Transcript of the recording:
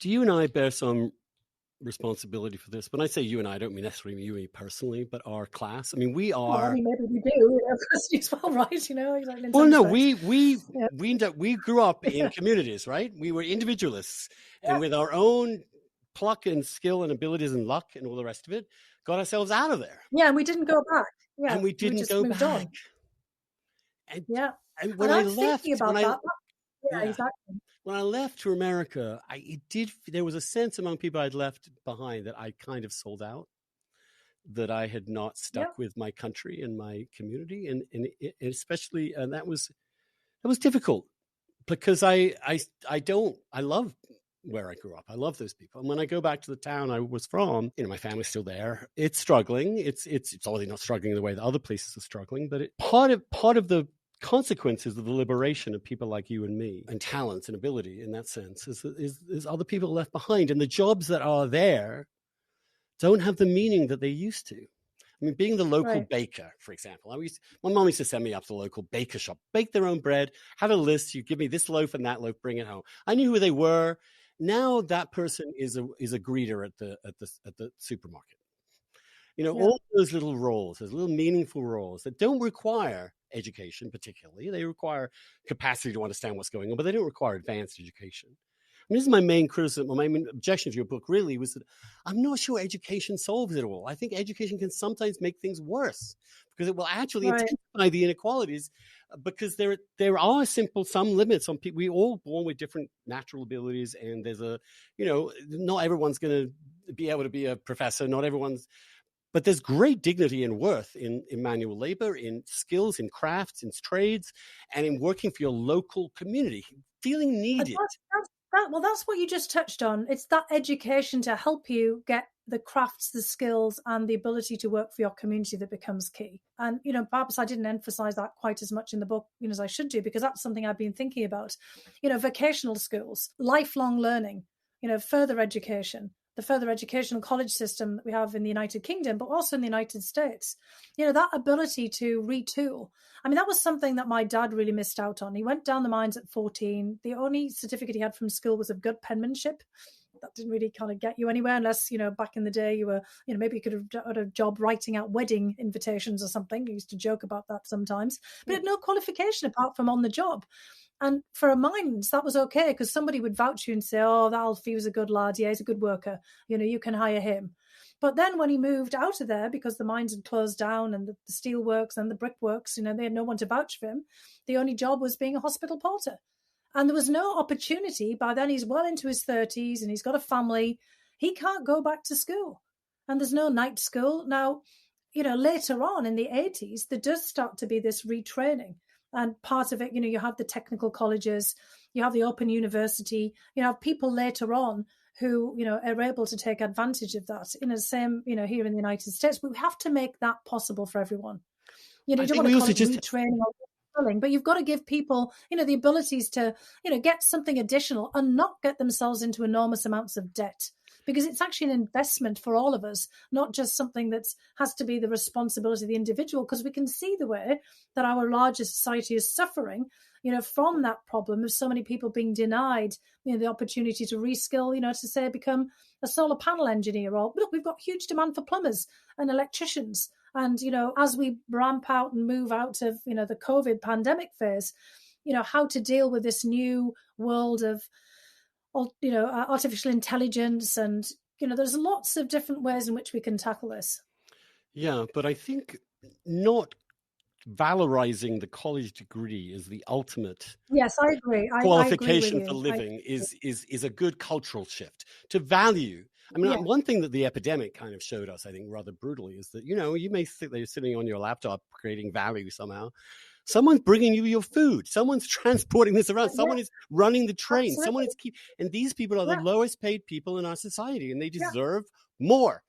do you and I bear some responsibility for this? When I say you and I don't mean necessarily you and me personally, but our class. I mean, we Well, I are. mean, maybe we do, you know, as well, right? You know, exactly. In Well, some no, respects. Yeah. we grew up in communities, right? We were individualists, and Yeah. with our own pluck and skill and abilities and luck and all the rest of it, got ourselves out of there, Yeah, and we didn't go back. Yeah, and we we didn't just go moved back. on. And Yeah. and when And I I'm thinking left, about that. Yeah, yeah, exactly. when I left to America, there was a sense among people I'd left behind that I kind of sold out, that I had not Yeah. stuck with my country and my community, and especially, and that was difficult because I love where I grew up. I love those people, and when I go back to the town I was from, my family's still there. It's struggling. It's obviously not struggling the way that other places are struggling, but part of the consequences of the liberation of people like you and me, and talents and ability in that sense, is other people left behind, and the jobs that are there don't have the meaning that they used to. I mean, being the local baker, for example, my mom used to send me up to the local baker shop, bake their own bread, have a list. You give me this loaf and that loaf, bring it home. I knew who they were. Now that person is a greeter at the supermarket. All those little roles, those little meaningful roles that don't require education, particularly. They require capacity to understand what's going on, but they don't require advanced education. And this is my main criticism, my main objection to your book really was that I'm not sure education solves it all. I think education can sometimes make things worse because it will actually intensify the inequalities, because there are some limits on people. We're all born with different natural abilities, and there's not everyone's going to be able to be a professor. But there's great dignity and worth in manual labor, in skills, in crafts, in trades, and in working for your local community, feeling needed. That's what you just touched on. It's that education to help you get the crafts, the skills, and the ability to work for your community that becomes key. And, perhaps I didn't emphasize that quite as much in the book, as I should do, because that's something I've been thinking about. Vocational skills, lifelong learning, further education, the further educational college system that we have in the United Kingdom, but also in the United States. That ability to retool. I mean, that was something that my dad really missed out on. He went down the mines at 14. The only certificate he had from school was of good penmanship. That didn't really kind of get you anywhere unless, back in the day you were, maybe you could have had a job writing out wedding invitations or something. We used to joke about that sometimes. But had no qualification apart from on the job. And for a mines, that was okay because somebody would vouch you and say, oh, that Alfie was a good lad. Yeah, he's a good worker. You can hire him. But then when he moved out of there, because the mines had closed down and the steelworks and the brickworks, they had no one to vouch for him. The only job was being a hospital porter. And there was no opportunity. By then he's well into his 30s and he's got a family. He can't go back to school. And there's no night school. Now, later on in the 80s, there does start to be this retraining. And part of it, you have the technical colleges, you have the Open University, you have people later on who, are able to take advantage of that in the same, here in the United States. But we have to make that possible for everyone. You don't want to call it retraining or selling, but you've got to give people, the abilities to, get something additional and not get themselves into enormous amounts of debt. Because it's actually an investment for all of us, not just something that has to be the responsibility of the individual, because we can see the way that our larger society is suffering, from that problem of so many people being denied, the opportunity to reskill, to say become a solar panel engineer. Or look, we've got huge demand for plumbers and electricians. And, as we ramp out and move out of, the COVID pandemic phase, how to deal with this new world of artificial intelligence, and there's lots of different ways in which we can tackle this. Yeah, but I think not valorizing the college degree is the ultimate. Yes, I agree. Qualification I agree for living is a good cultural shift to value. I mean, one thing that the epidemic kind of showed us, I think, rather brutally, is that you may think that you're sitting on your laptop creating value somehow. Someone's bringing you your food. Someone's transporting this around. Someone is running the train. Someone is and these people are the lowest paid people in our society, and they deserve more.